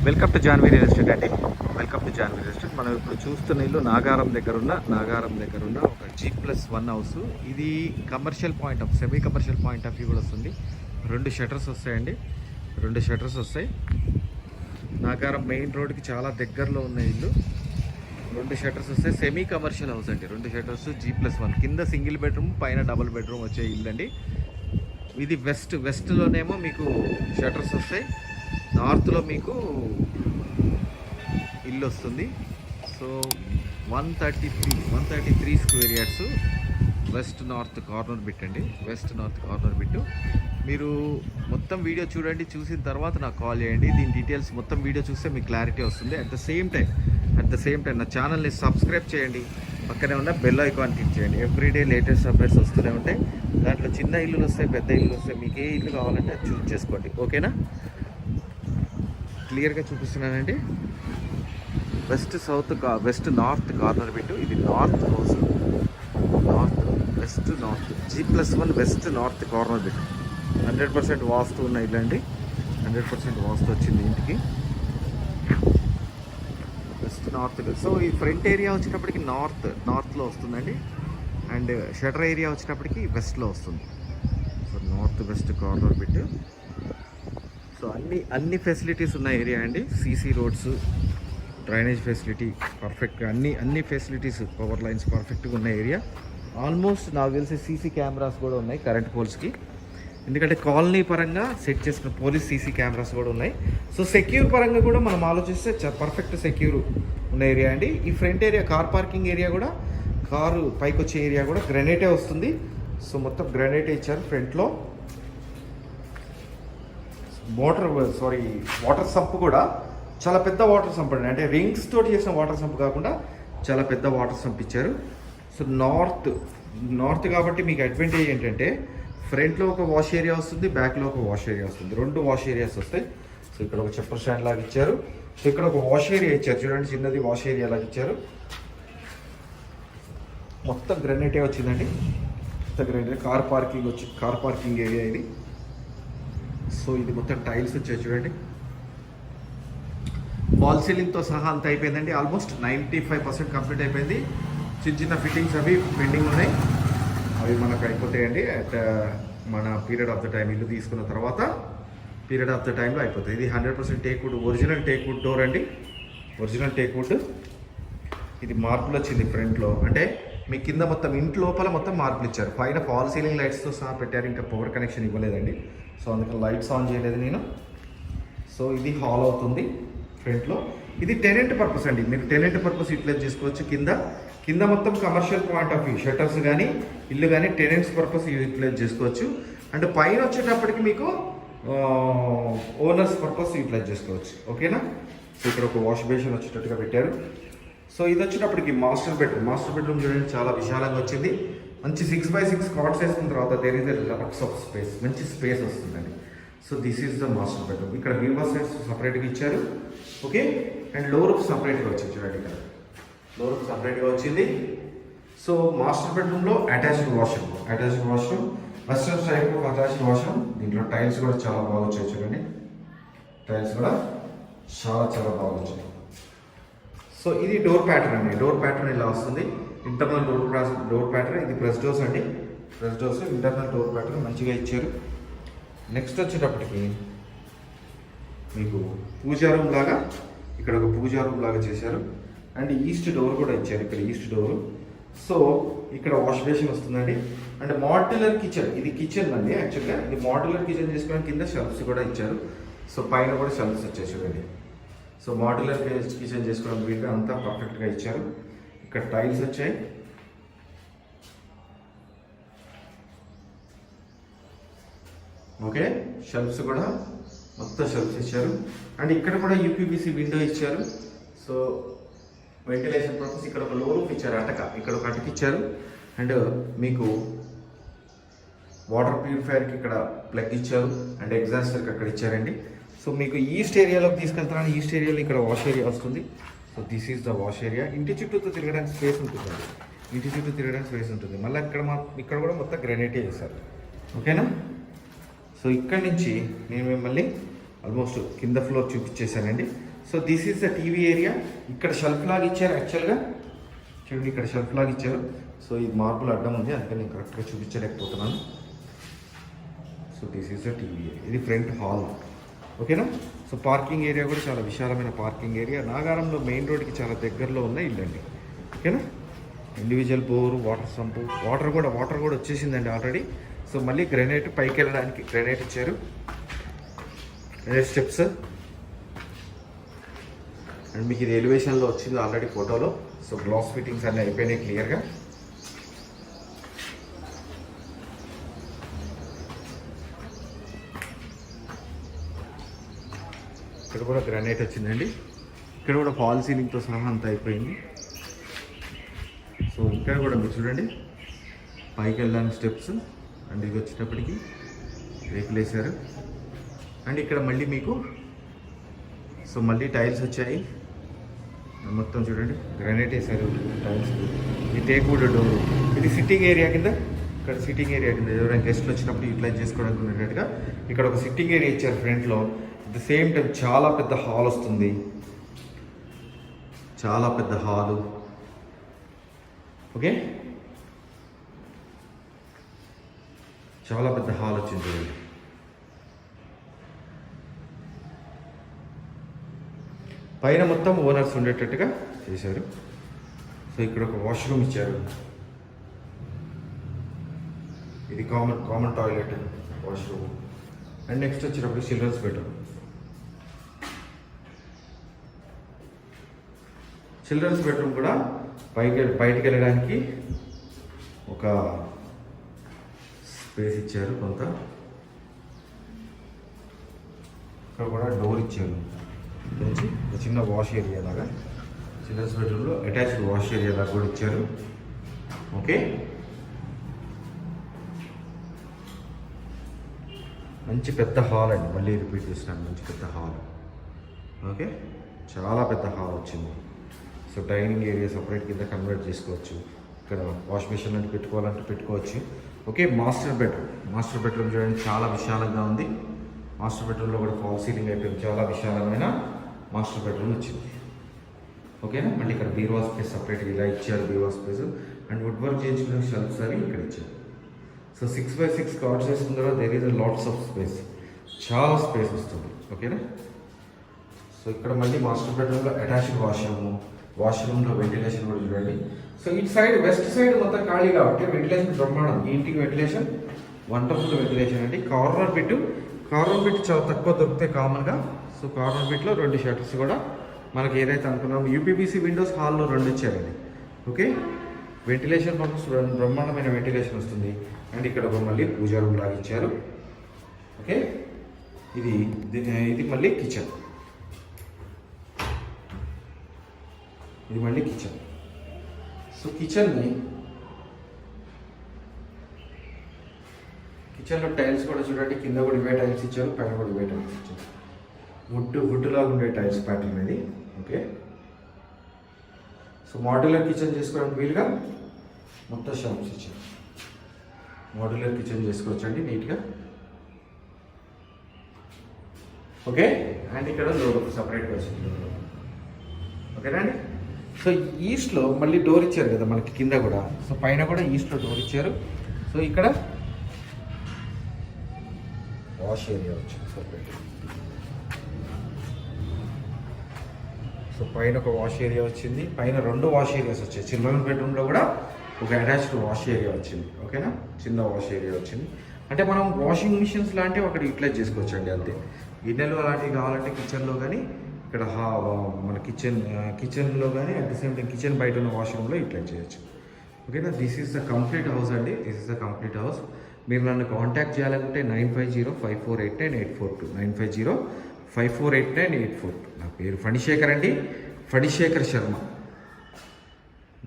Welcome to Janvi real estate అండి. Welcome to Janvi real estate. మనం ఇప్పుడు చూస్తున్న ఇల్లు నాగారం దగ్గర ఉన్న ఒక G+1 హౌస్. ఇది commercial point of semi commercial point of view కూడా వస్తుంది. 2 షట్టర్స్ వస్తాయండి. 2 షట్టర్స్ వస్తాయి. నాగారం మెయిన్ రోడ్కి చాలా దగ్గరలో ఉన్న ఇల్లు. 2 షట్టర్స్ వస్తాయి. సెమీ కమర్షియల్ హౌస్ అండి. 2 షట్టర్స్ G+1. కింద సింగిల్ బెడ్రూమ్, పైన డబుల్ బెడ్రూమ్ వచ్చే ఇల్లు అండి. ఇది వెస్ట్లోనేమో మీకు షట్టర్స్ వస్తాయి. నార్త్లో మీకు ఇల్లు వస్తుంది. So 133 square yards west north corner bit అండి. West north corner bit. మీరు మొత్తం వీడియో చూడండి. చూసిన తర్వాత నాకు కాల్ చేయండి. దీని డీటెయిల్స్ మొత్తం వీడియో చూస్తే మీకు క్లారిటీ వస్తుంది. అట్ ద సేమ్ టైం నా ఛానల్ని సబ్స్క్రైబ్ చేయండి. పక్కనే ఉన్న బెల్ ఐకాన్ క్లిక్ చేయండి. ఎవ్రీడే లేటెస్ట్ అప్డేట్స్ వస్తూనే ఉంటాయి. దాంట్లో చిన్న ఇల్లులు వస్తాయి, పెద్ద ఇల్లులు వస్తాయి. మీకు ఏ ఇల్లు కావాలంటే అది చూస్ చేసుకోండి. ఓకేనా? క్లియర్గా చూపిస్తున్నానండి. West north corner bit. ఇది north house. West north G+1 west north corner bit. 100% vastu ఉన్న ఇల్లు అండి. 100% వాస్తు వచ్చింది ఇంటికి. West north. సో ఈ ఫ్రంట్ ఏరియా వచ్చేటప్పటికి నార్త్లో వస్తుందండి. అండ్ షటర్ ఏరియా వచ్చేటప్పటికి వెస్ట్లో వస్తుంది. So north west corner bit. So అన్ని ఫెసిలిటీస్ ఉన్న ఏరియా అండి. సీసీ రోడ్స్, డ్రైనేజ్ ఫెసిలిటీ పర్ఫెక్ట్గా అన్ని ఫెసిలిటీస్, పవర్ లైన్స్ పర్ఫెక్ట్గా ఉన్న ఏరియా. ఆల్మోస్ట్ నాకు తెలిసి సీసీ కెమెరాస్ కూడా ఉన్నాయి కరెంట్ పోల్స్కి. ఎందుకంటే కాలనీ పరంగా సెట్ చేసుకున్న పోలీస్ సీసీ కెమెరాస్ కూడా ఉన్నాయి. సో సెక్యూర్ పరంగా కూడా మనం ఆలోచిస్తే పర్ఫెక్ట్ సెక్యూర్ ఉన్న ఏరియా అండి. ఈ front area car parking area కూడా, కారు పైకి వచ్చే ఏరియా కూడా గ్రనైటే వస్తుంది. సో మొత్తం గ్రనైటే ఇచ్చారు ఫ్రంట్లో. వాటర్ సంప్ కూడా చాలా పెద్ద వాటర్ సంప్ అండి. అంటే రింగ్స్ తోటి చేసిన వాటర్ సంప్ కాకుండా చాలా పెద్ద వాటర్ సంప్ ఇచ్చారు. సో నార్త్ కాబట్టి మీకు అడ్వాంటేజ్ ఏంటంటే ఫ్రంట్లో ఒక వాష్ ఏరియా వస్తుంది, బ్యాక్లో ఒక వాష్ ఏరియా వస్తుంది. 2 వాష్ ఏరియాస్ వస్తాయి. సో ఇక్కడ ఒక చెప్పర్ స్టాండ్ లాగా ఇచ్చారు. సో ఇక్కడ ఒక వాష్ ఏరియా ఇచ్చారు. చూడండి, చిన్నది వాష్ ఏరియా లాగా ఇచ్చారు. మొత్తం గ్రనైటే వచ్చిందండి. కార్ పార్కింగ్ ఏరియా ఇది. సో ఇది మొత్తం టైల్స్ వచ్చాయి చూడండి. ఫాల్ సీలింగ్తో సహా అంతా అయిపోయిందండి. ఆల్మోస్ట్ 95% కంప్లీట్ అయిపోయింది. చిన్న ఫిట్టింగ్స్ అవి పెండింగ్ ఉన్నాయి. అవి మనకు అయిపోతాయండి అట్ మన పీరియడ్ ఆఫ్ ద టైం. ఇల్లు తీసుకున్న తర్వాత పీరియడ్ ఆఫ్ ద టైంలో అయిపోతుంది. ఇది 100% టేక్వుడ్, ఒరిజినల్ టేక్వుడ్ డోర్ అండి. Original teakwood. ఇది మార్పులు వచ్చింది ఫ్రంట్లో. అంటే మీ కింద మొత్తం ఇంటి లోపల మొత్తం మార్పులు ఇచ్చారు. పైన ఫాల్ సీలింగ్ లైట్స్తో సహా పెట్టారు. ఇంకా పవర్ కనెక్షన్ ఇవ్వలేదండి. సో అందుకని లైట్స్ ఆన్ చేయలేదు నేను. సో ఇది హాల్ అవుతుంది ఫ్రంట్లో. ఇది టెనెంట్ పర్పస్ అండి. మీరు టెనెంట్ పర్పస్ యూటిలైజ్ చేసుకోవచ్చు. కింద మొత్తం commercial point of view, shutters కానీ ఇల్లు కానీ టెనెంట్స్ పర్పస్ యూటిలైజ్ చేసుకోవచ్చు. అండ్ పైన వచ్చేటప్పటికి మీకు ఓనర్స్ పర్పస్ యూటిలైజ్ చేసుకోవచ్చు. ఓకేనా? సో ఇక్కడ ఒక వాష్ బేసిన్ వచ్చేటట్టుగా పెట్టారు. సో ఇది వచ్చేటప్పటికి మాస్టర్ బెడ్రూమ్ చూడండి, చాలా విశాలంగా వచ్చింది. మంచి 6x6 కాట్స్ వేసుకున్న తర్వాత there is lots of space, మంచి స్పేస్ వస్తుందండి. So this is the master bedroom. ఇక్కడ వీవర్ సైడ్స్ సపరేట్గా ఇచ్చారు. ఓకే. అండ్ లో రూఫ్ సపరేట్గా వచ్చింది చూడండి. ఇక్కడ లో రూఫ్ సపరేట్గా వచ్చింది. సో మాస్టర్ బెడ్రూమ్లో attached washroom, western style attached washroom. దీంట్లో టైల్స్ కూడా చాలా బాగా వచ్చాయి చూడండి. టైల్స్ కూడా చాలా బాగా వచ్చాయి. సో ఇది డోర్ ప్యాటర్న్ అండి. డోర్ ప్యాటర్న్ ఇలా వస్తుంది. Internal door pattern. ఇది ప్రెస్ డోర్స్ అండి. Press doors, internal door pattern మంచిగా ఇచ్చారు. నెక్స్ట్ వచ్చేటప్పటికి మీకు పూజా రూమ్ లాగా, ఇక్కడ ఒక పూజా రూమ్ లాగా చేశారు. అండ్ ఈస్ట్ డోర్ కూడా ఇచ్చారు. ఇక్కడ ఈస్ట్ డోర్. సో ఇక్కడ వాష్ బేసిన్ వస్తుందండి. And modular kitchen. ఇది కిచెన్ అండి. యాక్చువల్గా ఇది మాడ్యులర్ కిచెన్ చేసుకోవడానికి కింద షెల్ఫ్స్ కూడా ఇచ్చారు. సో పైన కూడా షెల్ఫ్స్ వచ్చాయి చూడండి. సో మాడ్యులర్ కిచెన్ చేసుకోవడం వీటిగా అంతా పర్ఫెక్ట్గా ఇచ్చారు. ఇక్కడ టైల్స్ వచ్చాయి. ఓకే. షెల్ఫ్స్ కూడా మొత్తం షెల్ఫ్స్ ఇచ్చారు. అండ్ ఇక్కడ కూడా యూపీవీసీ విండో ఇచ్చారు. సో వెంటిలేషన్ పర్పస్ ఇక్కడ ఒక లో రూఫ్ ఇచ్చారు. ఇక్కడ ఒక అటక ఇచ్చారు. అండ్ మీకు వాటర్ ప్యూరిఫైయర్కి ఇక్కడ ప్లగ్ ఇచ్చారు. అండ్ ఎగ్జాస్టర్కి అక్కడ ఇచ్చారండి. సో మీకు ఈస్ట్ ఏరియాలోకి తీసుకెళ్తారని ఈస్ట్ ఏరియాలో ఇక్కడ వాష్ ఏరియా వస్తుంది. So this is the wash area. ఇంటి చుట్టూతో తిరగడానికి స్పేస్ ఉంటుంది. మళ్ళీ ఇక్కడ కూడా మొత్తం గ్రానైటే చేశారు. ఓకేనా? సో ఇక్కడ నుంచి నేను మిమ్మల్ని ఆల్మోస్ట్ కింద ఫ్లోర్ చూపించేశానండి. So this is the TV area. ఇక్కడ షెల్ఫ్ లాగా ఇచ్చారు యాక్చువల్గా, చూడండి ఇక్కడ షెల్ఫ్ లాగా ఇచ్చారు. సో ఇది మార్బుల్ అడ్డం ఉంది, అందుకని నేను కరెక్ట్గా చూపించలేకపోతున్నాను. So this is the TV area. ఇది ఫ్రంట్ హాల్, ఓకేనా. సో పార్కింగ్ ఏరియా కూడా చాలా విశాలమైన పార్కింగ్ ఏరియా. నాగారంలో మెయిన్ రోడ్కి చాలా దగ్గరలో ఉన్న ఇల్లు అండి, ఓకేనా. Individual bore, water sump, water కూడా వచ్చేసిందండి ఆల్రెడీ. సో మళ్ళీ గ్రెనైట్ పైకి వెళ్ళడానికి గ్రెనైట్ ఇచ్చారు, గ్రెనైట్ స్టెప్స్. అండ్ మీకు ఇది ఎలివేషన్లో వచ్చింది ఆల్రెడీ ఫోటోలో. సో గ్లాస్ ఫిట్టింగ్స్ అన్నీ అయిపోయినాయి క్లియర్గా. ఇక్కడ కూడా గ్రానైట్ వచ్చిందండి. ఇక్కడ కూడా ఫాల్ సీలింగ్తో సహా అంతా అయిపోయింది. సో ఇక్కడ కూడా మీరు చూడండి పైకి వెళ్ళడానికి స్టెప్స్. అండ్ ఇది వచ్చేటప్పటికి రేకులు వేసారు. అండ్ ఇక్కడ మళ్ళీ మీకు సో మళ్ళీ టైల్స్ వచ్చాయి. మొత్తం చూడండి గ్రానైట్ వేసారు టైల్స్. ఇది టేక్వుడ్ డోర్. ఇది సిట్టింగ్ ఏరియా కింద, ఇక్కడ సిట్టింగ్ ఏరియా కింద ఎవరైనా గెస్ట్లు వచ్చినప్పుడు యూటిలైజ్ చేసుకోవడానికి ఉన్నట్టుగా ఇక్కడ ఒక సిట్టింగ్ ఏరియా ఇచ్చారు ఫ్రంట్లో. అట్ ద సేమ్ టైం చాలా పెద్ద హాల్ వస్తుంది, చాలా పెద్ద హాలు, ఓకే. చాలా పెద్ద హాల్ వచ్చింది చూడండి. పైన మొత్తం ఓనర్స్ ఉండేటట్టుగా చేశారు. సో ఇక్కడ ఒక వాష్రూమ్ ఇచ్చారు. ఇది common toilet, washroom. And next వచ్చేటప్పుడు చిల్డ్రన్స్ బెడ్రూమ్. చిల్డ్రన్స్ బెడ్రూమ్ కూడా బయటికి వెళ్ళడానికి ఒక స్పేస్ ఇచ్చారు కొంత. ఇక్కడ కూడా డోర్ ఇచ్చారు. ఒక చిన్న వాష్ ఏరియా లాగా చిల్డ్రన్స్ బెడ్రూమ్లో అటాచ్డ్ వాష్ ఏరియా లాగా కూడా ఇచ్చారు, ఓకే. మంచి పెద్ద హాల్ అండి, మళ్ళీ రిపీట్ చేసినాను, మంచి పెద్ద హాల్, ఓకే. చాలా పెద్ద హాల్ వచ్చింది. సో డైనింగ్ ఏరియా సపరేట్ కింద కన్వర్ట్ చేసుకోవచ్చు. ఇక్కడ వాష్ మిషన్ అంటే పెట్టుకోవాలంటే పెట్టుకోవచ్చు, ఓకే. మాస్టర్ బెడ్రూమ్ చూడండి చాలా విశాలంగా ఉంది. మాస్టర్ బెడ్రూమ్లో కూడా ఫాల్ సీలింగ్ అయిపోయింది. చాలా విశాలమైన మాస్టర్ బెడ్రూమ్ వచ్చింది, ఓకేనా. మళ్ళీ ఇక్కడ బీరువా స్పేస్ సపరేట్గా ఇలా ఇచ్చారు, బీరువా స్పేస్. అండ్ వుడ్ వర్క్ చేయించుకునే షెల్ఫ్స్ అవి ఇక్కడ ఇచ్చారు. సో 6x6 కవర్ చేసుకున్న తర్వాత there is lots of space, చాలా స్పేస్ వస్తుంది, ఓకేనా. సో ఇక్కడ మళ్ళీ మాస్టర్ బెడ్రూమ్లో అటాచ్డ్ వాష్రూమ్లో వెంటిలేషన్ కూడా చూడండి. సో ఇటు సైడ్ వెస్ట్ సైడ్ మొత్తం ఖాళీ కాబట్టి వెంటిలేషన్ బ్రహ్మాండం. ఈ ఇంటికి వెంటిలేషన్ వండర్ఫుల్ వెంటిలేషన్ అండి. కార్నర్ బిట్ చాలా తక్కువ దొరుకుతాయి కామన్గా. సో కార్నర్ బిట్లో 2 షట్టర్స్ కూడా మనకి ఏదైతే అనుకున్నామో యూపీబీసీ విండోస్ హాల్లో 2 ఇచ్చారండి, ఓకే. వెంటిలేషన్ పర్పస్ బ్రహ్మాండమైన వెంటిలేషన్ వస్తుంది. అండ్ ఇక్కడ ఒక మళ్ళీ పూజా రూమ్ లాగా ఇచ్చారు, ఓకే. ఇది మళ్ళీ కిచెన్, ఇది మళ్ళీ కిచెన్. సో కిచెన్లో టైల్స్ కూడా చూడండి, కింద కూడా ఇవే టైల్స్ ఇచ్చారు, పైన కూడా ఇవే టైల్స్ ఇచ్చారు. వుడ్ లాగా ఉండే టైల్స్ ప్యాటర్న్ ఇది, ఓకే. సో మాడ్యులర్ కిచెన్ చేసుకోవడానికి వీలుగా మొత్తం షాప్స్ ఇచ్చారు. మాడ్యులర్ కిచెన్ చేసుకోవచ్చండి నీట్గా, ఓకే. అండ్ ఇక్కడ డోర్ సపరేట్గా వచ్చింది, ఓకేనా అండి. సో ఈస్ట్లో మళ్ళీ డోర్ ఇచ్చారు కదా మనకి కింద కూడా. సో పైన కూడా ఈస్ట్లో డోర్ ఇచ్చారు. సో ఇక్కడ వాష్ ఏరియా వచ్చింది సపరేట్. సో పైన ఒక వాష్ ఏరియా వచ్చింది, పైన 2 వాష్ ఏరియాస్ వచ్చాయి. చిల్డ్రన్ బెడ్రూమ్లో కూడా ఒక అటాచ్డ్ వాష్ ఏరియా వచ్చింది, ఓకేనా. చిన్న వాష్ ఏరియా వచ్చింది. అంటే మనం వాషింగ్ మిషన్స్ లాంటివి అక్కడ యూటిలైజ్ చేసుకోవచ్చు అండి, అంతే. గిన్నెలు అలాంటివి కావాలంటే కిచెన్లో కానీ, ఇక్కడ మన కిచెన్లో కానీ, at the same time kitchen బయట ఉన్న వాష్రూమ్లో యూటిలైజ్ చేయొచ్చు, ఓకేనా. This is the complete house అండి, this is the complete house. మీరు నన్ను కాంటాక్ట్ చేయాలనుకుంటే 9505489842 9505489842. నా పేరు ఫణిశేఖర్ అండి, ఫణిశేఖర్ శర్మ.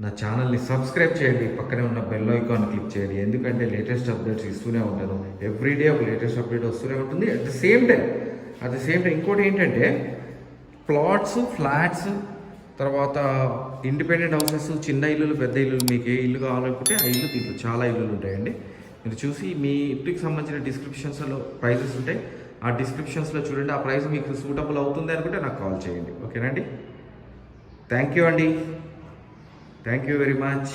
నా ఛానల్ని సబ్స్క్రైబ్ చేయండి, పక్కనే ఉన్న బెల్ ఐకాన్ క్లిక్ చేయండి, ఎందుకంటే లేటెస్ట్ అప్డేట్స్ ఇస్తూనే ఉంటాను. ఎవ్రీడే ఒక లేటెస్ట్ అప్డేట్ వస్తూనే ఉంటుంది. అట్ ద సేమ్ టైం ఇంకోటి ఏంటంటే ప్లాట్స్, ఫ్లాట్స్, తర్వాత ఇండిపెండెంట్ హౌసెస్, చిన్న ఇల్లులు, పెద్ద ఇల్లులు, మీకు ఏ ఇల్లు కావాలనుకుంటే ఆ ఇల్లు దీంట్లో చాలా ఇల్లులు ఉంటాయండి. మీరు చూసి మీ ఇంటికి సంబంధించిన డిస్క్రిప్షన్స్లో ప్రైజెస్ ఉంటాయి. ఆ డిస్క్రిప్షన్స్లో చూడండి. ఆ ప్రైస్ మీకు సూటబుల్ అవుతుంది అనుకుంటే నాకు కాల్ చేయండి. ఓకేనండి. థ్యాంక్ యూ అండి. Thank you very much.